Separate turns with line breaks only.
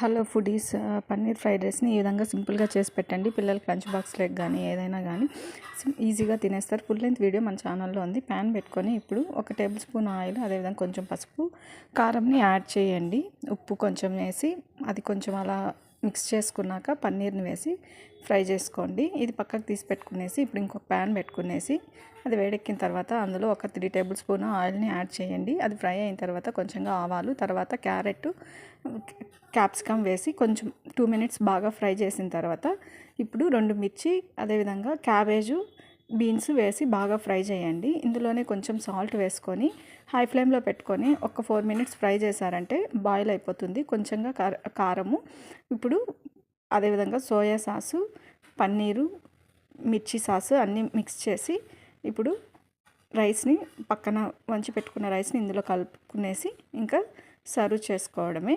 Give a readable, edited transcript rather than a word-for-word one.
Hello foodies, paneer fried రైస్ని ఈ విధంగా సింపుల్గా చేసి పెట్టండి. పిల్లలకి లంచ్ బాక్స్లోకి కానీ ఏదైనా కానీ ఈజీగా తినేస్తారు. ఫుల్ లెంత్ వీడియో మన ఛానల్లో ఉంది. ప్యాన్ పెట్టుకొని ఇప్పుడు 1 టేబుల్ స్పూన్ ఆయిల్, అదేవిధంగా కొంచెం పసుపు, కారంని యాడ్ చేయండి. ఉప్పు కొంచెం వేసి అది కొంచెం అలా మిక్స్ చేసుకున్నాక పన్నీర్ని వేసి ఫ్రై చేసుకోండి. ఇది పక్కకు తీసి పెట్టుకునేసి ఇప్పుడు ఇంకొక ప్యాన్ పెట్టుకునేసి అది వేడెక్కిన తర్వాత అందులో ఒక 3 టేబుల్ స్పూన్ ఆయిల్ని యాడ్ చేయండి. అది ఫ్రై అయిన తర్వాత కొంచెంగా ఆవాలు, తర్వాత క్యారెట్, క్యాప్సికమ్ వేసి కొంచెం 2 మినిట్స్ బాగా ఫ్రై చేసిన తర్వాత ఇప్పుడు 2 మిర్చి, అదేవిధంగా క్యాబేజు, బీన్స్ వేసి బాగా ఫ్రై చేయండి. ఇందులోనే కొంచెం సాల్ట్ వేసుకొని హై ఫ్లేమ్లో పెట్టుకొని ఒక 4 మినిట్స్ ఫ్రై చేశారంటే బాయిల్ అయిపోతుంది. కొంచెంగా కారము, ఇప్పుడు అదేవిధంగా సోయా సాసు, పన్నీరు, మిర్చి సాసు అన్నీ మిక్స్ చేసి ఇప్పుడు రైస్ని పక్కన వంచి పెట్టుకున్న రైస్ని ఇందులో కలుపుకునేసి ఇంకా సర్వ్ చేసుకోవడమే.